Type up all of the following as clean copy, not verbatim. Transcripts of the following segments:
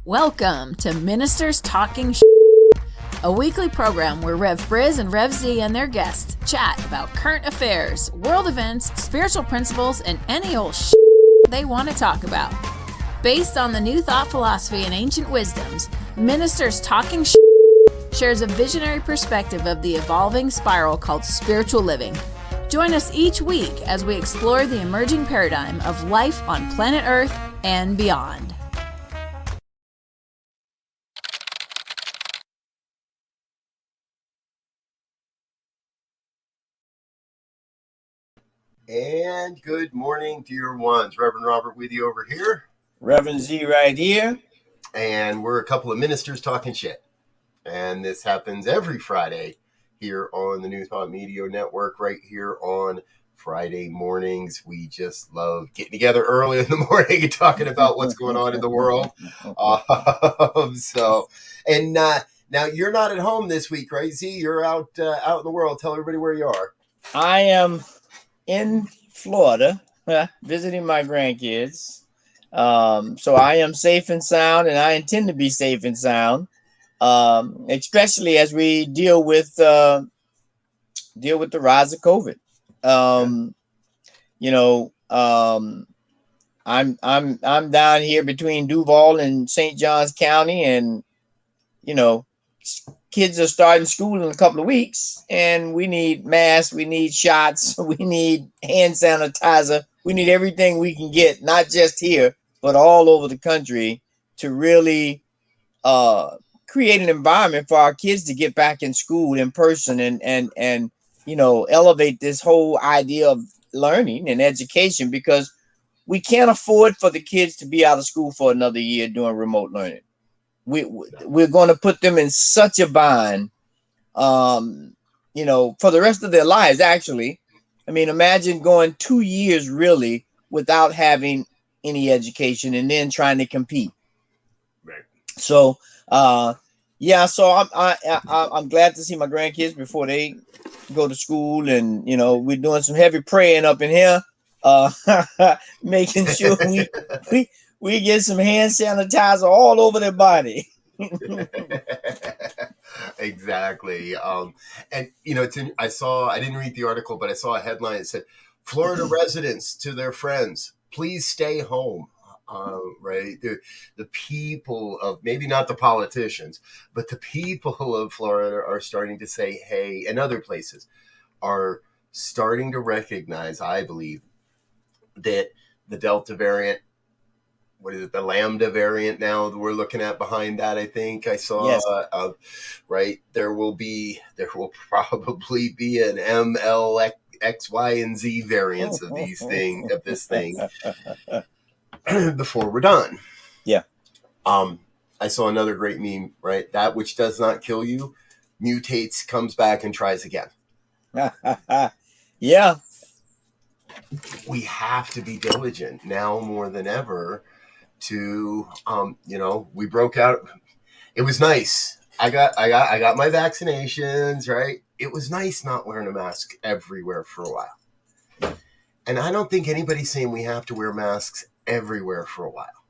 Welcome to Ministers Talking a weekly program where Rev Brz and Rev Z and their guests chat about current affairs, world events, spiritual principles, and any old they want to talk about. Based on the New Thought philosophy and ancient wisdoms, Ministers Talking shares a visionary perspective of the evolving spiral called spiritual living. Join us each week as we explore the emerging paradigm of life on planet Earth and beyond. And good morning, dear ones. Reverend Robert with you over here. Reverend Z right here. And we're a couple of ministers talking shit. And this happens every Friday here on the New Thought Media Network, right here on Friday mornings. We just love getting together early in the morning and talking about what's going on in the world. Now you're not at home this week, right, Z? You're out in the world. Tell everybody where you are. I am in Florida, visiting my grandkids. So I am safe and sound, and I intend to be safe and sound, especially as we deal with the rise of COVID. I'm down here between Duval and St. Johns County, and kids are starting school in a couple of weeks, and we need masks, we need shots, we need hand sanitizer, we need everything we can get, not just here, but all over the country, to really create an environment for our kids to get back in school in person and elevate this whole idea of learning and education, because we can't afford for the kids to be out of school for another year doing remote learning. We're going to put them in such a bind, for the rest of their lives, actually. I mean, imagine going 2 years really without having any education and then trying to compete. Right. So, so I'm glad to see my grandkids before they go to school, and, we're doing some heavy praying up in here, making sure we get some hand sanitizer all over their body. Exactly. I didn't read the article, but I saw a headline that said, Florida residents to their friends, please stay home. Right. The people of, maybe not the politicians, but the people of Florida are starting to say, hey, and other places are starting to recognize, I believe, that the Delta variant, what is it, the Lambda variant now that we're looking at behind that, I think I saw, yes. Right, there will probably be an ML, X, Y, and Z variants of this thing before we're done. Yeah. I saw another great meme, right? That which does not kill you mutates, comes back, and tries again. Yeah. We have to be diligent now more than ever to, we broke out. It was nice. I got my vaccinations, right? It was nice not wearing a mask everywhere for a while. And I don't think anybody's saying we have to wear masks everywhere for a while.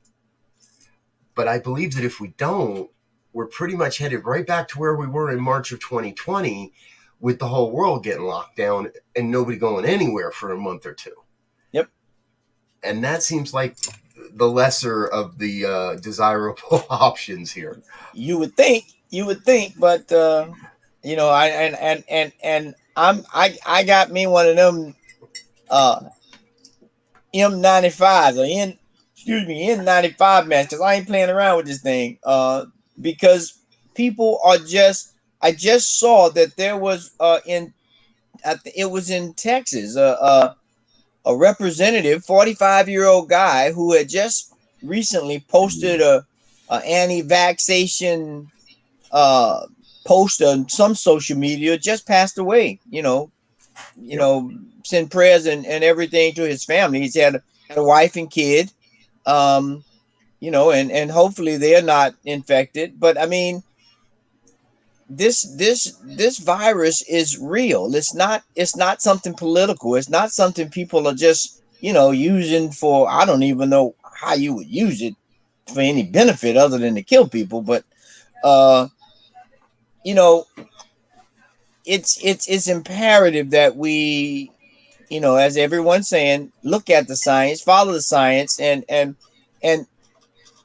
But I believe that if we don't, we're pretty much headed right back to where we were in March of 2020 with the whole world getting locked down and nobody going anywhere for a month or two. Yep. And that seems like the lesser of the desirable options here. You would think, but I got me one of them M95s or N95 masks, because I ain't playing around with this thing. Because people are I just saw that there was it was in Texas, a representative, 45-year-old guy who had just recently posted a anti-vaxxation post on some social media, just passed away. Send prayers and everything to his family. He's had a wife and kid, and hopefully they're not infected. But I mean, this virus is real. It's not something political. It's not something people are just using for, I don't even know how you would use it. for any benefit other than to kill people. But it's imperative that we, as everyone's saying, look at the science, follow the science, and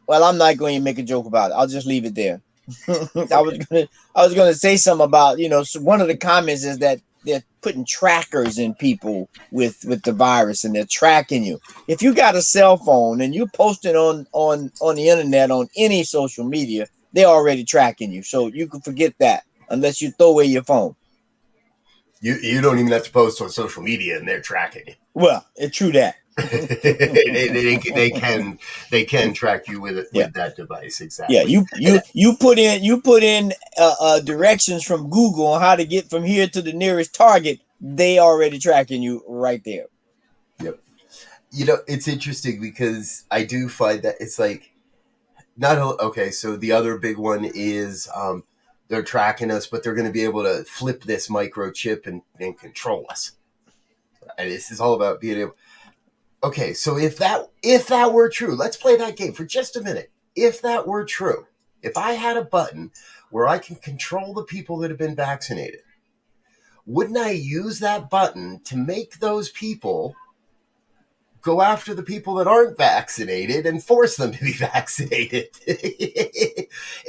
well, I'm not going to make a joke about it. I'll just leave it there. I was gonna say something about, so one of the comments is that they're putting trackers in people with the virus, and they're tracking you. If you got a cell phone and you're posting on the internet, on any social media, they're already tracking you. So you can forget that unless you throw away your phone. You don't even have to post on social media, and they're tracking you. Well, it's true that. they can track you with that device. Exactly. Yeah, you put in directions from Google on how to get from here to the nearest Target. They already tracking you right there. Yep. It's interesting because I do find that it's like so the other big one is they're tracking us, but they're going to be able to flip this microchip and control us. And this is all about being able. Okay, so if that were true, let's play that game for just a minute. If that were true, if I had a button where I can control the people that have been vaccinated, wouldn't I use that button to make those people go after the people that aren't vaccinated and force them to be vaccinated?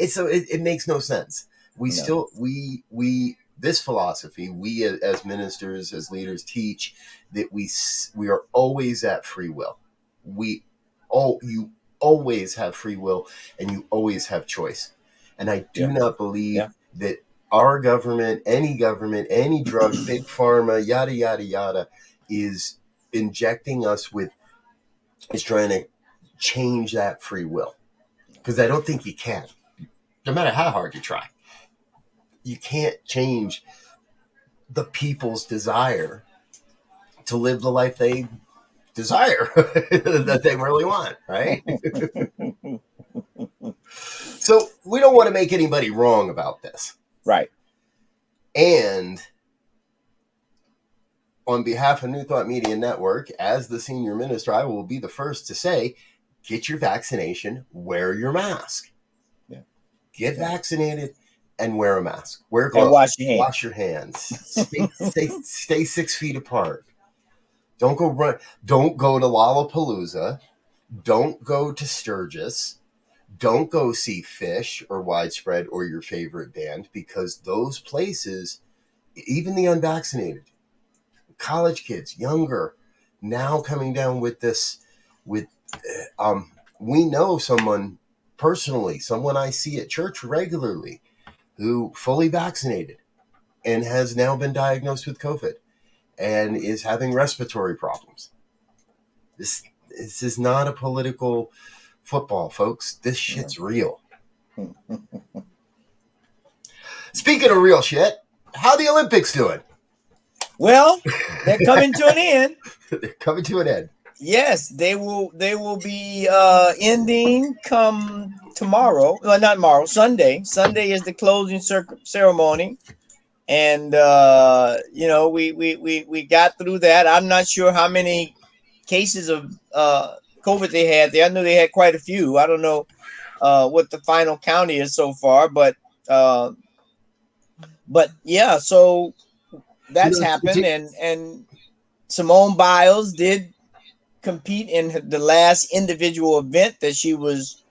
So it makes no sense. This philosophy, we as ministers, as leaders, teach that we are always at free will. You always have free will, and you always have choice. And I do not believe that our government, any drug, big pharma, yada yada yada, is injecting us is trying to change that free will, because I don't think you can, no matter how hard you try. You can't change the people's desire to live the life they desire that they really want, right? So we don't want to make anybody wrong about this. Right. And on behalf of New Thought Media Network, as the senior minister, I will be the first to say, get your vaccination, wear your mask. Yeah. Get vaccinated and wear a mask. Wear gloves. And wash your hands. Wash your hands. Stay 6 feet apart. Don't go run. Don't go to Lollapalooza. Don't go to Sturgis. Don't go see Fish or Widespread or your favorite band, because those places, even the unvaccinated, college kids, younger, now coming down with this. We know someone personally, someone I see at church regularly, who fully vaccinated and has now been diagnosed with COVID and is having respiratory problems. This is not a political football, folks. This shit's real. Speaking of real shit, how are the Olympics doing? Well, they're coming to an end. They're coming to an end. Yes, they will be ending come tomorrow. Well, not tomorrow, Sunday. Sunday is the closing ceremony. And we got through that. I'm not sure how many cases of COVID they had there. I know they had quite a few. I don't know what the final count is so far, but yeah, so that's happened, and Simone Biles did compete in the last individual event that she was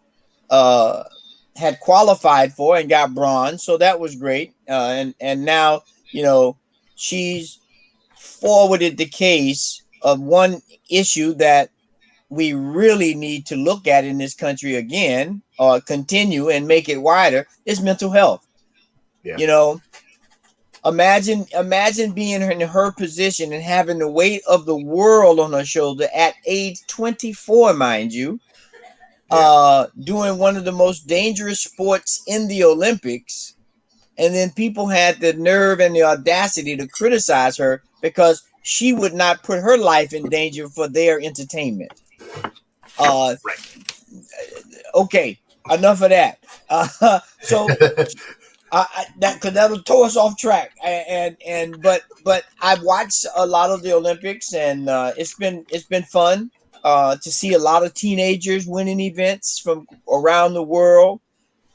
had qualified for and got bronze, so that was great. And now she's forwarded the case of one issue that we really need to look at in this country again, or continue and make it wider, is mental health. Yeah. Imagine being in her position and having the weight of the world on her shoulder at age 24, mind you, doing one of the most dangerous sports in the Olympics. And then people had the nerve and the audacity to criticize her because she would not put her life in danger for their entertainment. Okay, enough of that. That'll throw us off track. But I've watched a lot of the Olympics, and it's been fun. to see a lot of teenagers winning events from around the world.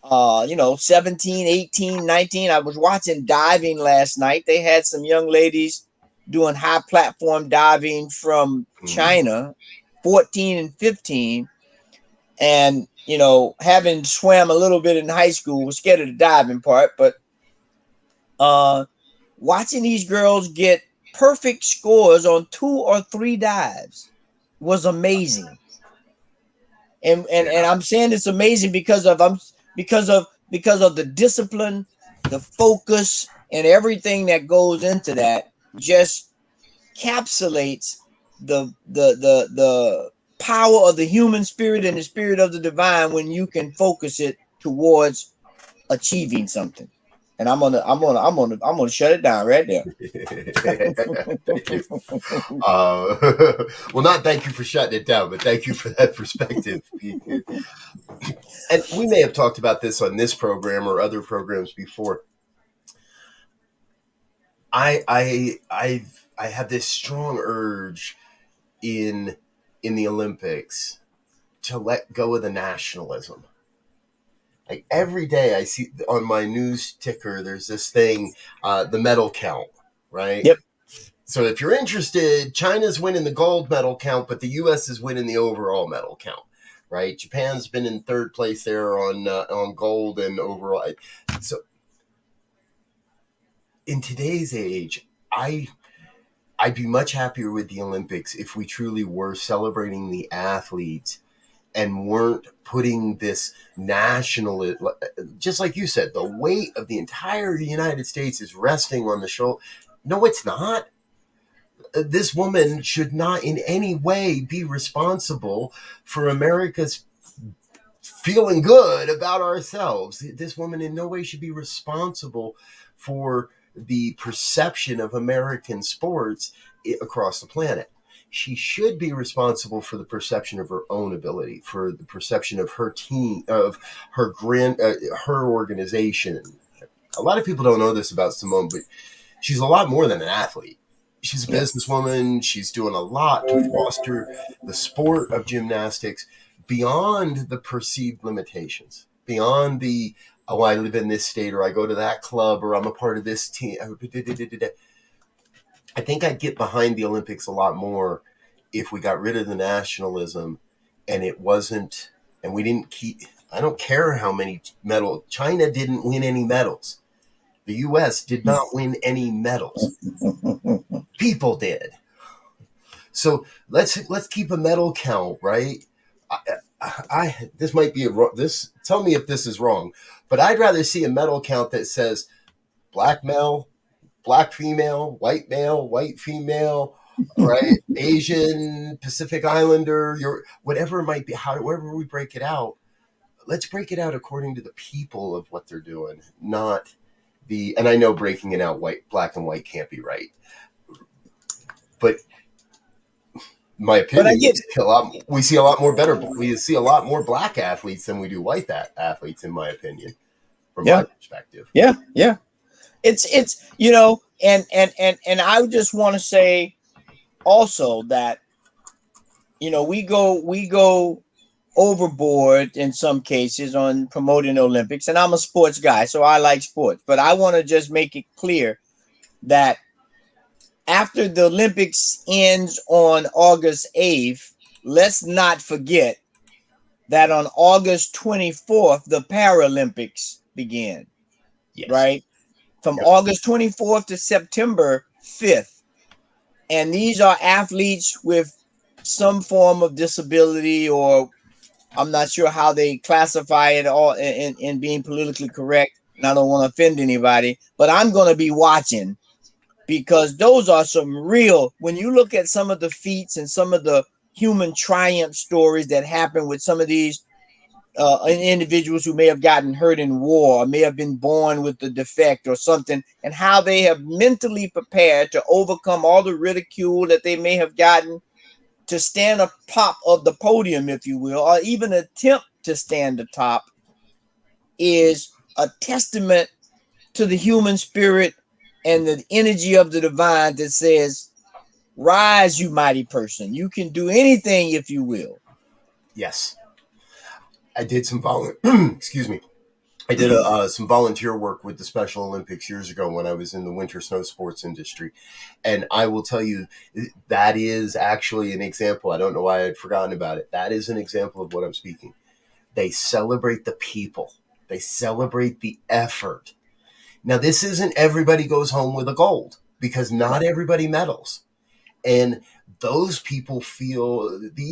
17, 18, 19. I was watching diving last night. They had some young ladies doing high platform diving from China, 14 and 15. And, having swam a little bit in high school, was scared of the diving part, but watching these girls get perfect scores on 2 or 3 dives was amazing. And I'm saying it's amazing because of the discipline, the focus, and everything that goes into that just encapsulates the power of the human spirit and the spirit of the divine when you can focus it towards achieving something. And I'm gonna shut it down right there. Thank you. Well, not thank you for shutting it down, but thank you for that perspective. And we may have talked about this on this program or other programs before. I have this strong urge in the Olympics to let go of the nationalism. Like every day I see on my news ticker, there's this thing, the medal count, right? Yep. So if you're interested, China's winning the gold medal count, but the U.S. is winning the overall medal count, right? Japan's been in third place there on gold and overall. So in today's age, I'd be much happier with the Olympics if we truly were celebrating the athletes and weren't putting this national, just like you said, the weight of the entire United States is resting on the shoulder. No, it's not. This woman should not in any way be responsible for America's feeling good about ourselves. This woman in no way should be responsible for the perception of American sports across the planet. She should be responsible for the perception of her own ability, for the perception of her team, of her her organization. A lot of people don't know this about Simone, but she's a lot more than an athlete. She's a businesswoman. She's doing a lot to foster the sport of gymnastics beyond the perceived limitations, beyond the, oh, I live in this state, or I go to that club, or I'm a part of this team. I think I'd get behind the Olympics a lot more if we got rid of the nationalism and it wasn't, and we didn't keep, I don't care how many medals. China didn't win any medals. The U.S. did not win any medals. People did. So let's keep a medal count, right? This might be this. Tell me if this is wrong, but I'd rather see a medal count that says black male, black female, white female, right? Asian, Pacific Islander, whatever it might be. However we break it out, let's break it out according to the people of what they're doing, not the. And I know breaking it out black and white can't be right, but my opinion, we see a lot more black athletes than we do white athletes, in my opinion, from my perspective. Yeah. It's and I just want to say also that we go overboard in some cases on promoting the Olympics, and I'm a sports guy, so I like sports, but I want to just make it clear that after the Olympics ends on August 8th, let's not forget that on August 24th, the Paralympics begin. Yes. Right? From August 24th to September 5th. And these are athletes with some form of disability, or I'm not sure how they classify it all in being politically correct. And I don't want to offend anybody, but I'm going to be watching, because those are some real, when you look at some of the feats and some of the human triumph stories that happen with some of these individuals who may have gotten hurt in war, or may have been born with a defect or something, and how they have mentally prepared to overcome all the ridicule that they may have gotten to stand atop of the podium, if you will, or even attempt to stand atop, is a testament to the human spirit and the energy of the divine that says, Rise, you mighty person. You can do anything if you will. Yes. I did some excuse me. I did some volunteer work with the Special Olympics years ago when I was in the winter snow sports industry. And I will tell you, that is actually an example. I don't know why I'd forgotten about it. That is an example of what I'm speaking. They celebrate the people. They celebrate the effort. Now, this isn't everybody goes home with a gold, because not everybody medals. And these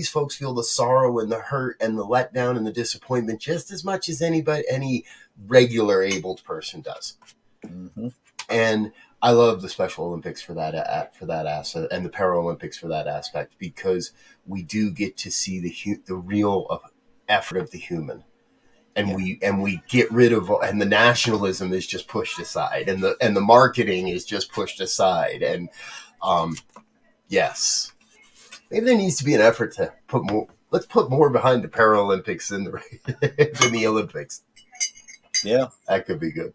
folks feel the sorrow and the hurt and the letdown and the disappointment just as much as any regular abled person does. Mm-hmm. And I love the Special Olympics for that aspect, and the Paralympics for that aspect, because we do get to see the real effort of the human. And we get rid of, and the nationalism is just pushed aside, and the marketing is just pushed aside. And yes, maybe there needs to be an effort to let's put more behind the Paralympics than the Olympics. Yeah, that could be good.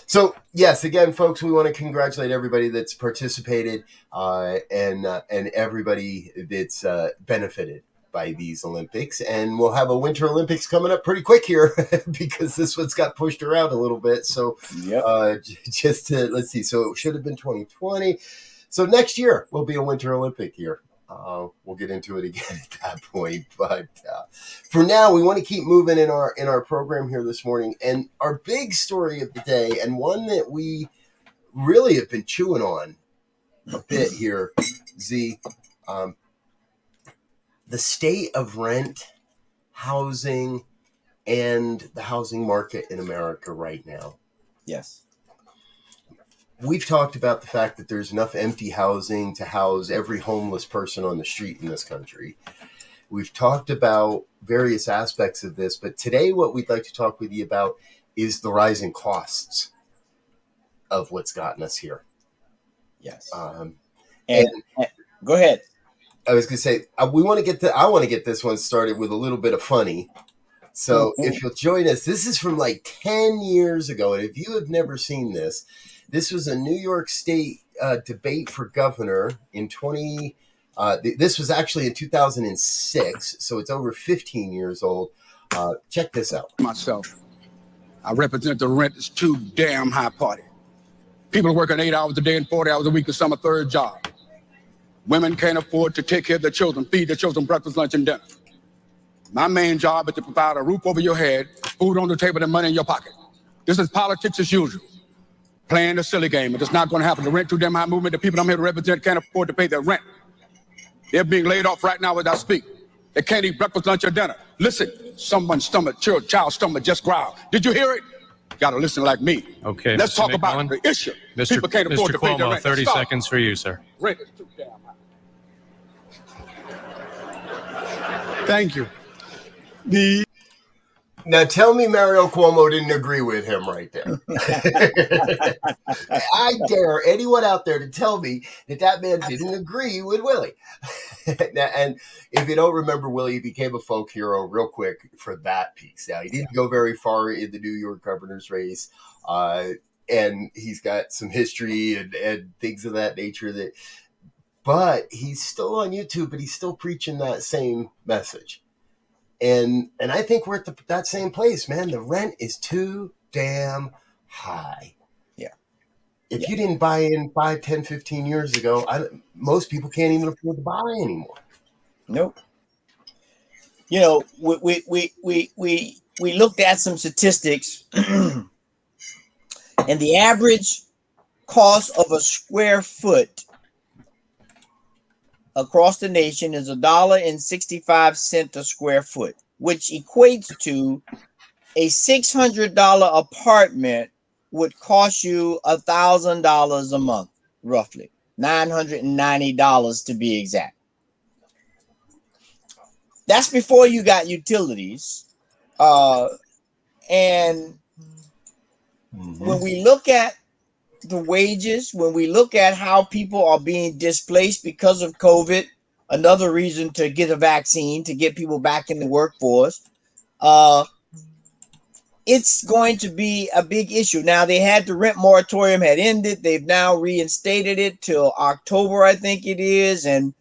So yes, again, folks, we want to congratulate everybody that's participated and everybody that's benefited by these Olympics. And we'll have a Winter Olympics coming up pretty quick here because this one's got pushed around a little bit. So let's see. So it should have been 2020. So next year will be a Winter Olympic year. We'll get into it again at that point. But for now, we want to keep moving in our program here this morning. And our big story of the day, and one that we really have been chewing on a bit here, Z, the state of rent, housing, and the housing market in America right now. Yes. We've talked about the fact that there's enough empty housing to house every homeless person on the street in this country. We've talked about various aspects of this, but today what we'd like to talk with you about is the rising costs of what's gotten us here. Yes. And go ahead. I was going to say, I want to get this one started with a little bit of funny. So if you'll join us, this is from like 10 years ago. And if you have never seen this, this was a New York State debate for governor in this was actually in 2006. So it's over 15 years old. Check this out. Myself, I represent the rent is too damn high party. People are working 8 hours a day and 40 hours a week to some a third job. Women can't afford to take care of their children, feed their children breakfast, lunch, and dinner. My main job is to provide a roof over your head, food on the table, and money in your pocket. This is politics as usual. Playing the silly game. It's not going to happen. The rent too damn high movement, the people I'm here to represent can't afford to pay their rent. They're being laid off right now as I speak. They can't eat breakfast, lunch, or dinner. Listen, someone's stomach, child's stomach just growled. Did you hear it? You gotta listen like me. Okay, let's Mr. talk McMillan. about the issue. Mr. People can't afford Mr. to pay their Cuomo, rent. 30 seconds for you, sir. Rent is too damn high. Thank you. Now tell me Mario Cuomo didn't agree with him right there. I dare anyone out there to tell me that man didn't agree with Willie. And if you don't remember, Willie became a folk hero real quick for that piece. Now, he didn't go very far in the New York governor's race, and he's got some history and things of that nature. But he's still on YouTube, but he's still preaching that same message. And I think we're at that same place, man. The rent is too damn high. Yeah. If you didn't buy in 5, 10, 15 years ago, most people can't even afford to buy anymore. Nope. You know, we looked at some statistics, and the average cost of a square foot across the nation is $1.65 a square foot, which equates to a $600 apartment would cost you $1,000 a month, roughly $990 to be exact. That's before you got utilities, and when we look at the wages, when we look at how people are being displaced because of COVID, another reason to get a vaccine, to get people back in the workforce, it's going to be a big issue. Now, they had the rent moratorium had ended. They've now reinstated it till October, I think it is, and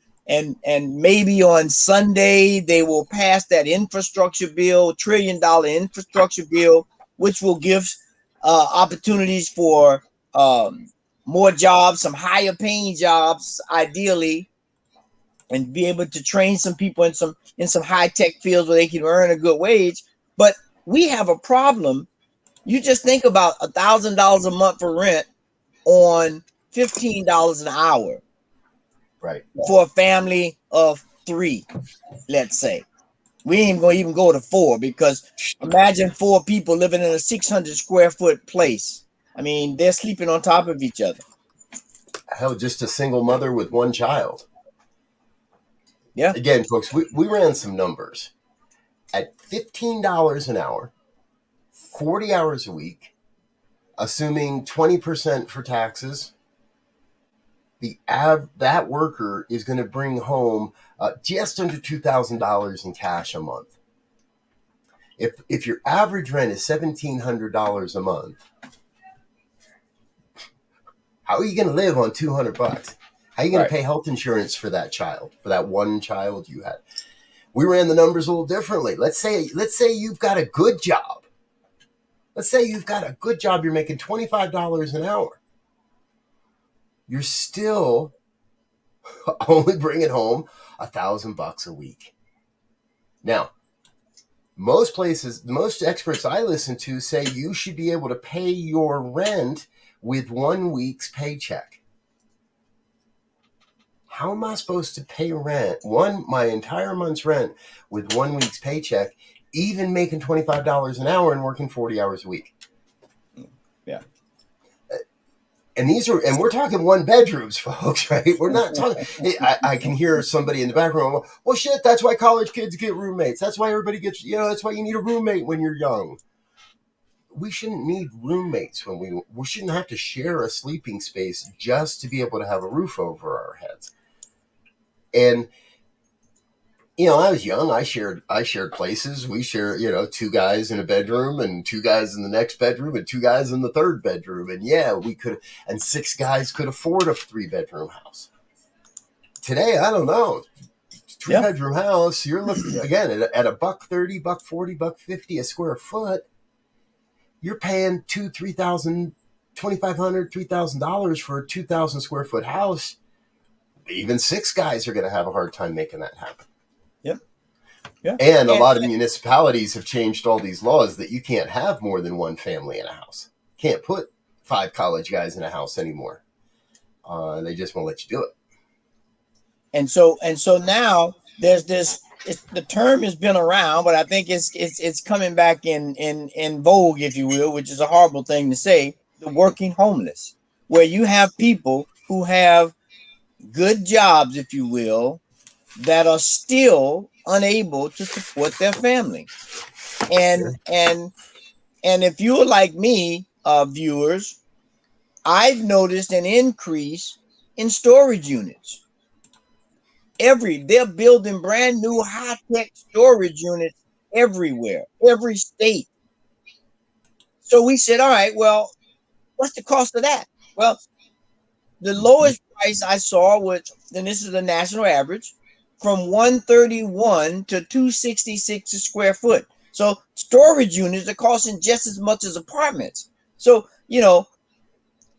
maybe on Sunday they will pass that infrastructure bill, $1 trillion infrastructure bill, which will give opportunities for more jobs, some higher paying jobs, ideally, and be able to train some people in some high tech fields where they can earn a good wage. But we have a problem. You just think about $1,000 a month for rent on $15 an hour, Right. for a family of 3, let's say. We ain't gonna even go to 4, because imagine 4 people living in a 600 square foot place. I mean, they're sleeping on top of each other. Hell, just a single mother with 1 child. Yeah. Again, folks, we ran some numbers. At $15 an hour, 40 hours a week, assuming 20% for taxes, that worker is going to bring home just under $2,000 in cash a month. If your average rent is $1,700 a month, how are you going to live on $200? How are you going to pay health insurance for that child, for that 1 child you had? We ran the numbers a little differently. Let's say you've got a good job. Let's say you've got a good job. You're making $25 an hour. You're still only bringing home $1,000 a week. Now, most experts I listen to say you should be able to pay your rent with 1 week's paycheck. How am I supposed to pay rent, my entire month's rent, with 1 week's paycheck, even making $25 an hour and working 40 hours a week? Yeah. And we're talking 1 bedrooms, folks, right? We're not talking. I can hear somebody in the background. Well, shit, that's why college kids get roommates. That's why everybody gets, that's why you need a roommate when you're young. We shouldn't need roommates we shouldn't have to share a sleeping space just to be able to have a roof over our heads. And, I was young. I shared places. We share, 2 guys in a bedroom and 2 guys in the next bedroom and 2 guys in the third bedroom. And yeah, and 6 guys could afford a 3-bedroom house. Today, I don't know. 3-bedroom house, you're looking again at $130, $140, $150 a square foot. You're paying $2,000, $3,000, $2,500, $3,000 for a 2,000 square foot house. Even 6 guys are going to have a hard time making that happen. Yep. Yeah. And a lot of municipalities have changed all these laws that you can't have more than 1 family in a house. Can't put 5 college guys in a house anymore. They just won't let you do it. And so now there's this. The term has been around, but I think it's coming back in vogue, if you will, which is a horrible thing to say. The working homeless, where you have people who have good jobs, if you will, that are still unable to support their family. And if you're like me, viewers, I've noticed an increase in storage units. They're building brand new high-tech storage units everywhere, every state. So we said, all right, well, what's the cost of that? Well, the lowest price I saw was, and this is the national average, from $131 to $266 a square foot. So storage units are costing just as much as apartments. So,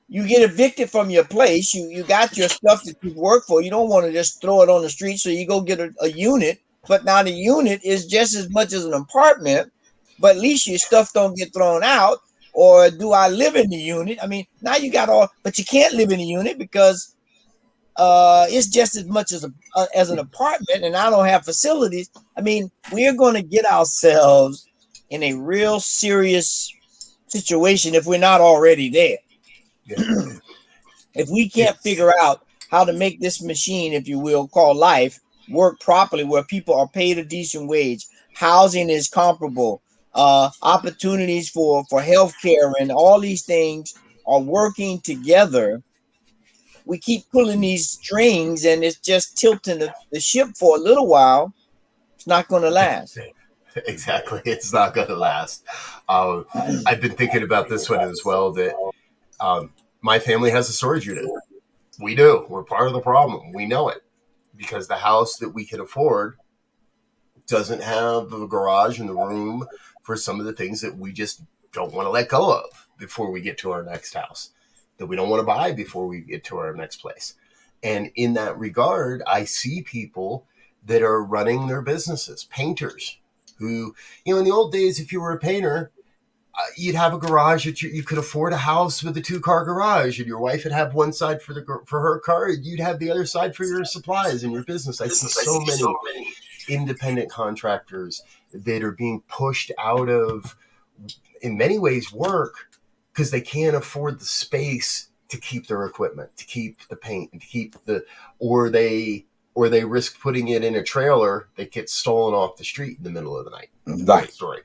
you get evicted from your place. You got your stuff that you work for. You don't want to just throw it on the street, so you go get a unit. But now the unit is just as much as an apartment, but at least your stuff don't get thrown out. Or do I live in the unit? I mean, now you got but you can't live in the unit because it's just as much as an apartment, and I don't have facilities. I mean, we're going to get ourselves in a real serious situation if we're not already there. Yeah. If we can't figure out how to make this machine, if you will, called life, work properly, where people are paid a decent wage, housing is comparable, opportunities for healthcare, and all these things are working together. We keep pulling these strings, and it's just tilting the ship for a little while. It's not going to last. Exactly. It's not going to last. I've been thinking about this one as well, that my family has a storage unit. We do. We're part of the problem. We know it because the house that we can afford doesn't have the garage and the room for some of the things that we just don't want to let go of before we get to our next house, that we don't want to buy before we get to our next place. And in that regard, I see people that are running their businesses, painters who, in the old days, if you were a painter, you'd have a garage that you could afford a house with a 2-car garage, and your wife would have one side for her car, and you'd have the other side for your supplies and your business. I see so many independent contractors that are being pushed out of, in many ways, work because they can't afford the space to keep their equipment, to keep the paint, and to keep or they risk putting it in a trailer that gets stolen off the street in the middle of the night. Right. Story.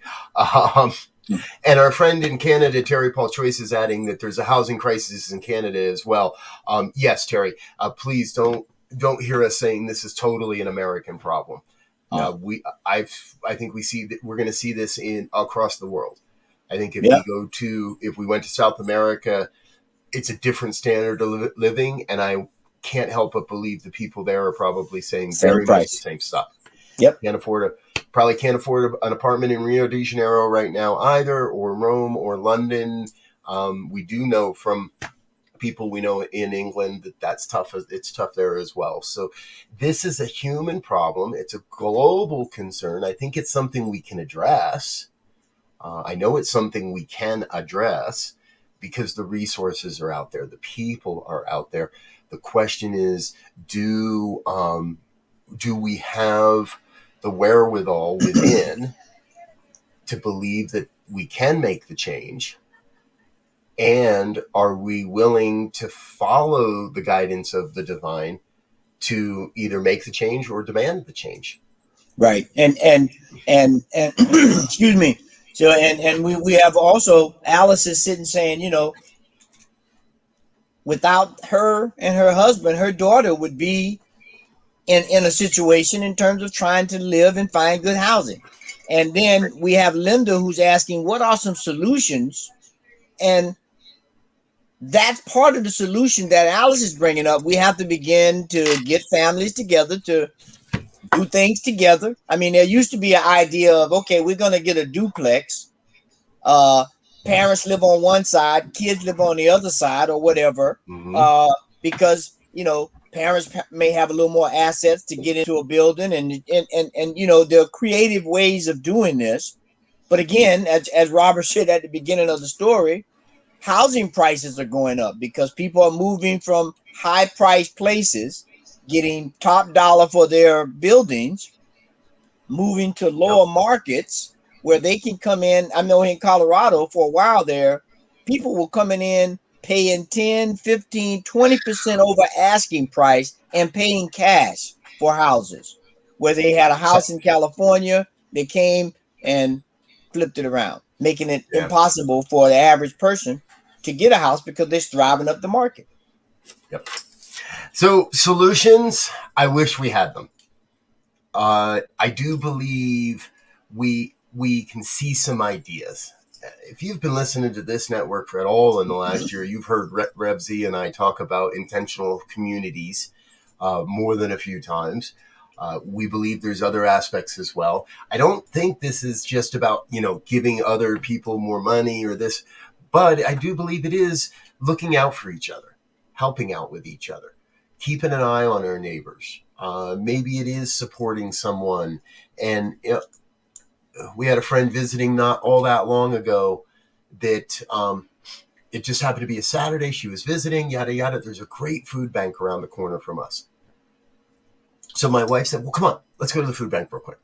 And our friend in Canada, Terry Paul Choice, is adding that there's a housing crisis in Canada as well. Yes, Terry, please don't hear us saying this is totally an American problem. No. I think we see that we're going to see this across the world. I think if we went to South America, it's a different standard of living, and I can't help but believe the people there are probably saying very much the same stuff. Yep. Probably can't afford an apartment in Rio de Janeiro right now either, or Rome or London. We do know from people we know in England that that's tough. It's tough there as well. So this is a human problem. It's a global concern. I think it's something we can address. I know it's something we can address because the resources are out there. The people are out there. The question is, do we have the wherewithal within to believe that we can make the change? And are we willing to follow the guidance of the divine to either make the change or demand the change? Right. And excuse me. So and we have also Alice is sitting saying, without her and her husband, her daughter would be in a situation in terms of trying to live and find good housing. And then we have Linda who's asking, what are some solutions? And that's part of the solution that Alice is bringing up. We have to begin to get families together to do things together. I mean, there used to be an idea of, okay, we're going to get a duplex. Parents live on one side, kids live on the other side, or whatever, because parents may have a little more assets to get into a building, and there are creative ways of doing this. But again, as Robert said at the beginning of the story, housing prices are going up because people are moving from high-priced places, getting top dollar for their buildings, moving to lower markets where they can come in. I know in Colorado for a while there, people were coming in paying 10, 15, 20% over asking price and paying cash for houses. Where they had a house in California, they came and flipped it around, making it impossible for the average person to get a house because they're driving up the market. Yep. So solutions, I wish we had them. I do believe we can see some ideas. If you've been listening to this network at all in the last year, you've heard Rev Brz and I talk about intentional communities more than a few times. We believe there's other aspects as well. I don't think this is just about, giving other people more money or this, but I do believe it is looking out for each other, helping out with each other, keeping an eye on our neighbors. Maybe it is supporting someone. And we had a friend visiting not all that long ago that it just happened to be a Saturday. She was visiting, yada, yada. There's a great food bank around the corner from us. So my wife said, well, come on, let's go to the food bank real quick.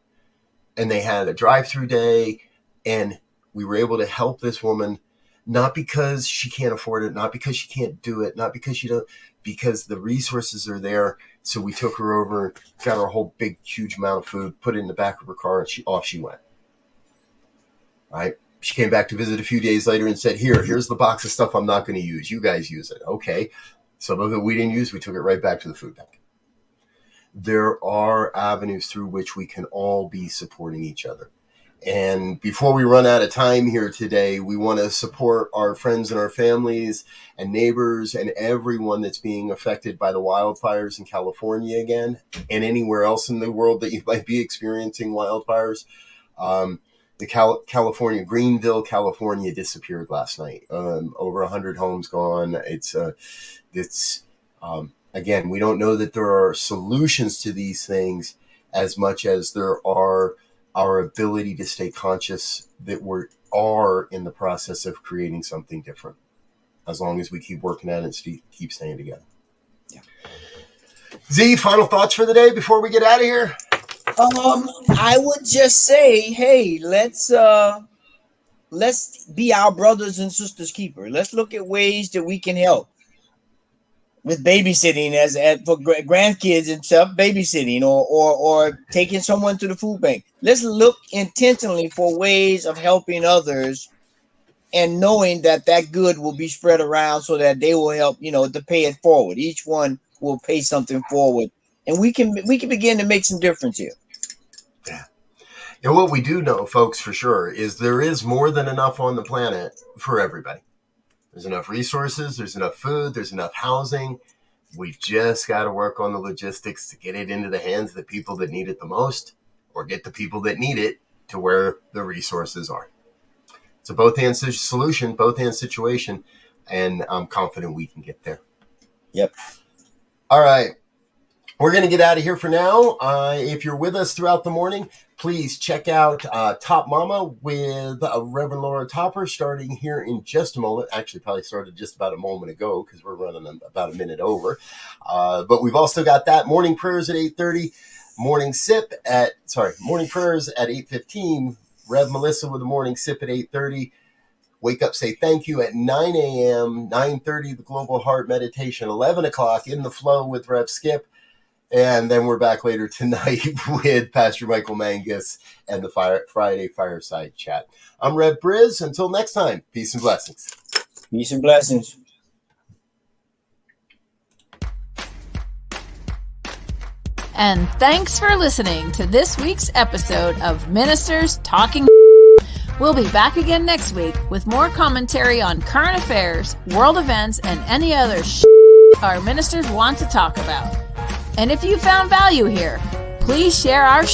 And they had a drive-through day, and we were able to help this woman, not because she can't afford it, not because she can't do it, not because because the resources are there. So we took her over, got her a whole big, huge amount of food, put it in the back of her car, and off she went. Right? She came back to visit a few days later and said, here's the box of stuff I'm not going to use. You guys use it. Okay. Some of it we didn't use. We took it right back to the food bank. There are avenues through which we can all be supporting each other. And before we run out of time here today, we want to support our friends and our families and neighbors and everyone that's being affected by the wildfires in California again, and anywhere else in the world that you might be experiencing wildfires. The California, Greenville, California disappeared last night. Over 100 homes gone. Again, we don't know that there are solutions to these things as much as there are our ability to stay conscious that we are in the process of creating something different. As long as we keep working at it and keep staying together. Yeah. Z, final thoughts for the day before we get out of here? I would just say, hey, let's be our brothers and sisters keeper. Let's look at ways that we can help with babysitting for grandkids and stuff, babysitting or taking someone to the food bank. Let's look intentionally for ways of helping others and knowing that good will be spread around so that they will help, to pay it forward. Each one will pay something forward, and we can begin to make some difference here. Yeah. And what we do know, folks, for sure, is there is more than enough on the planet for everybody. There's enough resources, there's enough food, there's enough housing. We've just got to work on the logistics to get it into the hands of the people that need it the most, or get the people that need it to where the resources are. It's a both-hand solution, both-hand situation, and I'm confident we can get there. Yep. All right. We're going to get out of here for now. If you're with us throughout the morning, please check out Top Mama with Reverend Laura Topper starting here in just a moment. Actually, probably started just about a moment ago because we're running about a minute over. But we've also got that morning prayers at 8:30, morning prayers at 8:15, Rev Melissa with the morning sip at 8:30. Wake up, say thank you at 9 a.m., 9:30, the Global Heart Meditation, 11 o'clock in the flow with Rev Skip. And then we're back later tonight with Pastor Michael Mangus and the Friday Fireside Chat. I'm Rev Brz. Until next time, peace and blessings. Peace and blessings. And thanks for listening to this week's episode of Ministers Talking. We'll be back again next week with more commentary on current affairs, world events, and any other our ministers want to talk about. And if you found value here, please share our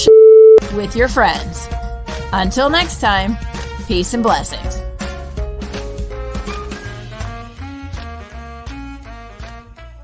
with your friends. Until next time, peace and blessings.